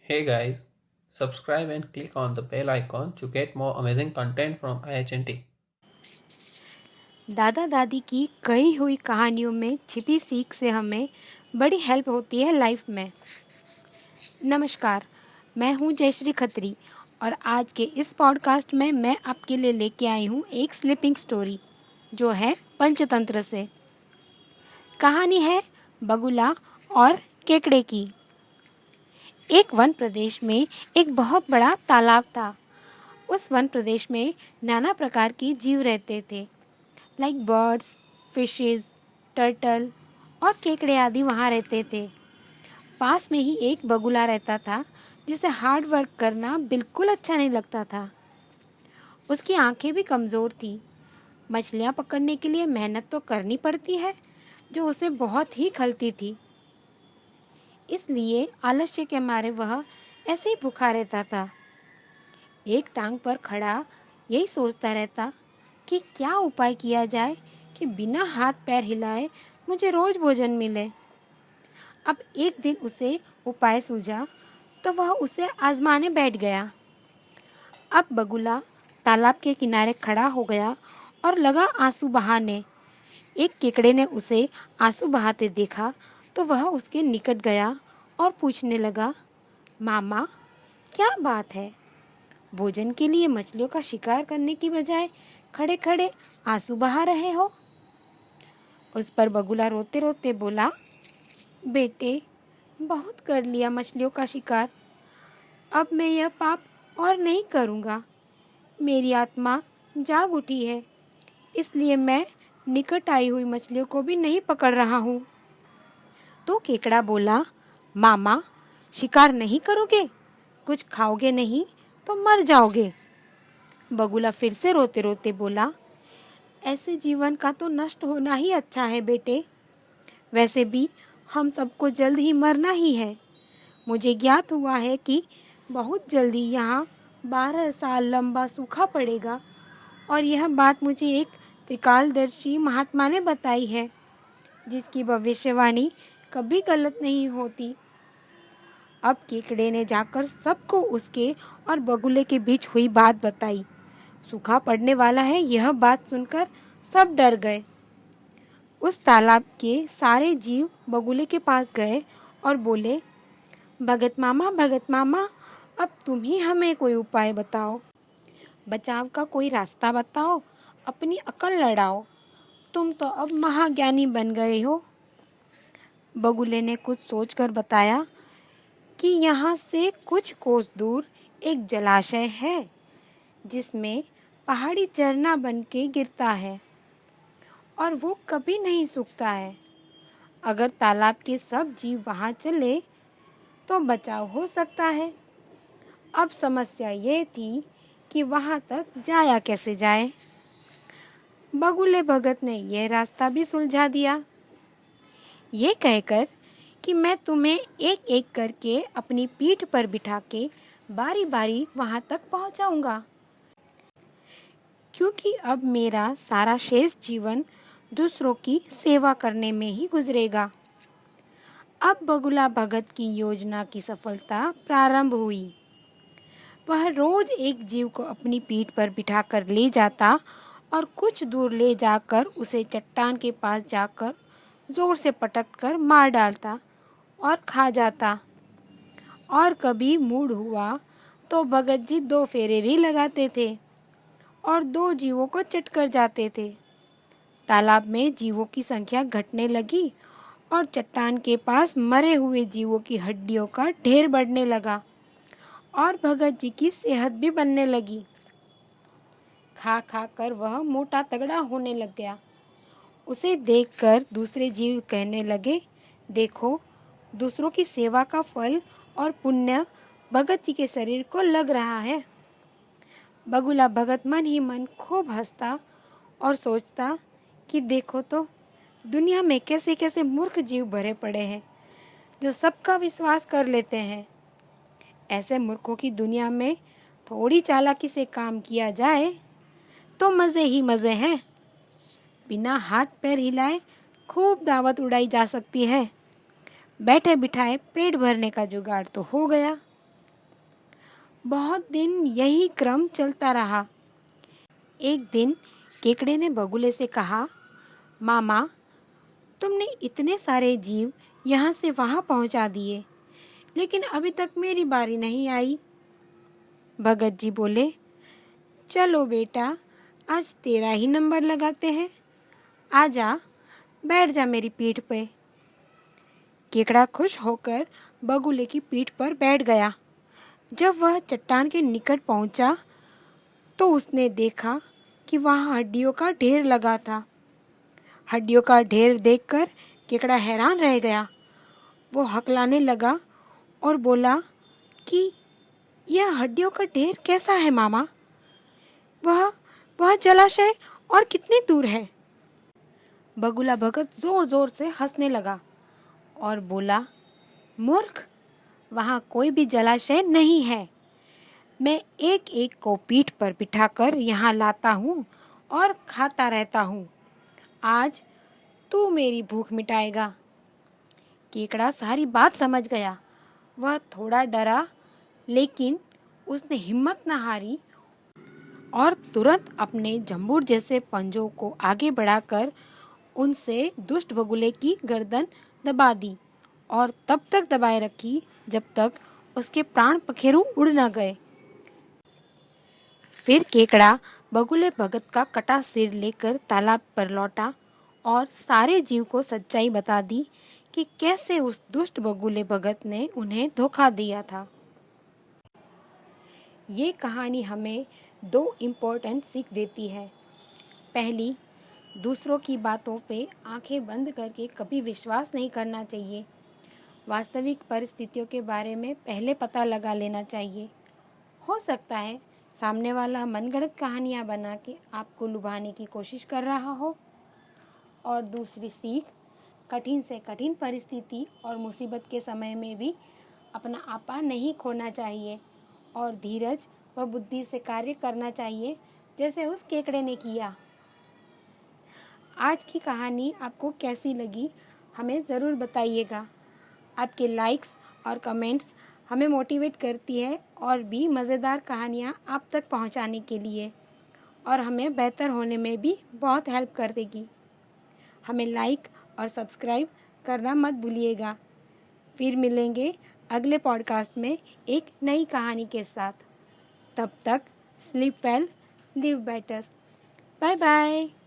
Hey guys, subscribe and click on the bell icon to get more amazing content from IHNT. दादा दादी की कही हुई कहानियों में छिपी सीख से हमें बड़ी हेल्प होती है लाइफ में। नमस्कार, मैं हूँ जयश्री खत्री और आज के इस पॉडकास्ट में मैं आपके लिए लेके आई हूँ एक स्लीपिंग स्टोरी जो है पंचतंत्र से। कहानी है बगुला और केकड़े की। एक वन प्रदेश में एक बहुत बड़ा तालाब था। उस वन प्रदेश में नाना प्रकार के जीव रहते थे, लाइक बर्ड्स, फिशेस, टर्टल और केकड़े आदि वहाँ रहते थे। पास में ही एक बगुला रहता था जिसे हार्ड वर्क करना बिल्कुल अच्छा नहीं लगता था। उसकी आंखें भी कमज़ोर थी। मछलियाँ पकड़ने के लिए मेहनत तो करनी पड़ती है, जो उसे बहुत ही खलती थी। इसलिए आलस्य के मारे वह ऐसे ही भूखा रहता था। एक टांग पर खड़ा यही सोचता रहता कि क्या उपाय किया जाए कि बिना हाथ पैर हिलाए मुझे रोज भोजन मिले। अब एक दिन उसे उपाय सूझा तो वह उसे आजमाने बैठ गया। अब बगुला तालाब के किनारे खड़ा हो गया और लगा आंसू बहाने। एक केकड़े ने उसे आंसू बहाते देखा तो वह उसके निकट गया और पूछने लगा, मामा, क्या बात है? भोजन के लिए मछलियों का शिकार करने की बजाय खड़े खड़े आंसू बहा रहे हो। उस पर बगुला रोते रोते बोला, बेटे, बहुत कर लिया मछलियों का शिकार। अब मैं यह पाप और नहीं करूँगा। मेरी आत्मा जाग उठी है, इसलिए मैं निकट आई हुई मछलियों को भी नहीं पकड़ रहा हूँ। तो केकड़ा बोला, मामा, शिकार नहीं करोगे? कुछ खाओगे नहीं तो मर जाओगे। बगुला फिर से रोते रोते बोला, ऐसे जीवन का तो नष्ट होना ही अच्छा है बेटे। वैसे भी हम सबको जल्द ही मरना ही है। मुझे ज्ञात हुआ है कि बहुत जल्दी यहाँ 12 साल लंबा सूखा पड़ेगा और यह बात मुझे एक त्रिकालदर्शी महात्मा ने बताई है, जिसकी भविष्यवाणी कभी गलत नहीं होती। अब केकड़े ने जाकर सबको उसके और बगुले के बीच हुई बात बताई। सूखा पड़ने वाला है, यह बात सुनकर सब डर गए। उस तालाब के सारे जीव बगुले के पास गए और बोले, भगत मामा, अब तुम ही हमें कोई उपाय बताओ। बचाव का कोई रास्ता बताओ, अपनी अकल लड़ाओ। तुम तो अब महाज्ञानी बन गए हो। बगुले ने कुछ सोचकर बताया कि यहाँ से कुछ कोस दूर एक जलाशय है, जिसमें पहाड़ी झरना बन के गिरता है और वो कभी नहीं सूखता है। अगर तालाब के सब जीव वहाँ चले तो बचाव हो सकता है। अब समस्या ये थी कि वहाँ तक जाया कैसे जाए। बगुले भगत ने यह रास्ता भी सुलझा दिया, ये कहकर कि मैं तुम्हें एक एक करके अपनी पीठ पर बिठा के बारी बारी वहाँ तक पहुँचाऊँगा, क्योंकि अब मेरा सारा शेष जीवन दूसरों की सेवा करने में ही गुजरेगा। अब बगुला भगत की योजना की सफलता प्रारंभ हुई। वह रोज एक जीव को अपनी पीठ पर बिठाकर ले जाता और कुछ दूर ले जाकर उसे चट्टान के पास जाकर जोर से पटक कर मार डालता और खा जाता। और कभी मूड हुआ तो भगत जी 2 फेरे भी लगाते थे और 2 जीवों को चट कर जाते थे। तालाब में जीवों की संख्या घटने लगी और चट्टान के पास मरे हुए जीवों की हड्डियों का ढेर बढ़ने लगा और भगत जी की सेहत भी बनने लगी। खा खा कर वह मोटा तगड़ा होने लग गया। उसे देखकर दूसरे जीव कहने लगे, देखो, दूसरों की सेवा का फल और पुण्य भगत जी के शरीर को लग रहा है। बगुला भगत मन ही मन खूब हंसता और सोचता कि देखो तो, दुनिया में कैसे कैसे मूर्ख जीव भरे पड़े हैं जो सबका विश्वास कर लेते हैं। ऐसे मूर्खों की दुनिया में थोड़ी चालाकी से काम किया जाए तो मज़े ही मज़े हैं। बिना हाथ पैर हिलाए खूब दावत उड़ाई जा सकती है। बैठे बिठाए पेट भरने का जुगाड़ तो हो गया। बहुत दिन यही क्रम चलता रहा। एक दिन केकड़े ने बगुले से कहा, मामा, तुमने इतने सारे जीव यहाँ से वहाँ पहुँचा दिए, लेकिन अभी तक मेरी बारी नहीं आई। भगत जी बोले, चलो बेटा, आज तेरा ही नंबर लगाते हैं। आजा, बैठ जा मेरी पीठ पे। केकड़ा खुश होकर बगुले की पीठ पर बैठ गया। जब वह चट्टान के निकट पहुंचा तो उसने देखा कि वहाँ हड्डियों का ढेर लगा था। हड्डियों का ढेर देखकर केकड़ा हैरान रह गया। वो हकलाने लगा और बोला कि यह हड्डियों का ढेर कैसा है मामा? वह वह जलाशय और कितनी दूर है? बगुला भगत जोर जोर से हंसने लगा और बोला, मूर्ख, वहाँ कोई भी जलाशय नहीं है। मैं एक एक को पीठ पर बिठाकर यहाँ लाता हूँ और खाता रहता हूँ। आज तू मेरी भूख मिटाएगा। केकड़ा सारी बात समझ गया। वह थोड़ा डरा, लेकिन उसने हिम्मत न हारी और तुरंत अपने जंबूर जैसे पंजों को आगे बढ़ाकर उनसे दुष्ट बगुले की गर्दन दबा दी और तब तक दबाए रखी जब तक उसके प्राण पखेरु उड़ न गए। फिर केकड़ा बगुले भगत का कटा सिर लेकर तालाब पर लौटा और सारे जीव को सच्चाई बता दी कि कैसे उस दुष्ट बगुले भगत ने उन्हें धोखा दिया था। ये कहानी हमें दो इम्पोर्टेंट सीख देती है। पहली, दूसरों की बातों पे आंखें बंद करके कभी विश्वास नहीं करना चाहिए। वास्तविक परिस्थितियों के बारे में पहले पता लगा लेना चाहिए। हो सकता है सामने वाला मनगढ़ंत कहानियाँ बना के आपको लुभाने की कोशिश कर रहा हो। और दूसरी सीख, कठिन से कठिन परिस्थिति और मुसीबत के समय में भी अपना आपा नहीं खोना चाहिए और धीरज व बुद्धि से कार्य करना चाहिए, जैसे उस केकड़े ने किया। आज की कहानी आपको कैसी लगी हमें ज़रूर बताइएगा। आपके लाइक्स और कमेंट्स हमें मोटिवेट करती है और भी मज़ेदार कहानियाँ आप तक पहुँचाने के लिए, और हमें बेहतर होने में भी बहुत हेल्प कर देगी। हमें लाइक और सब्सक्राइब करना मत भूलिएगा। फिर मिलेंगे अगले पॉडकास्ट में एक नई कहानी के साथ। तब तक sleep well, live better. Bye bye.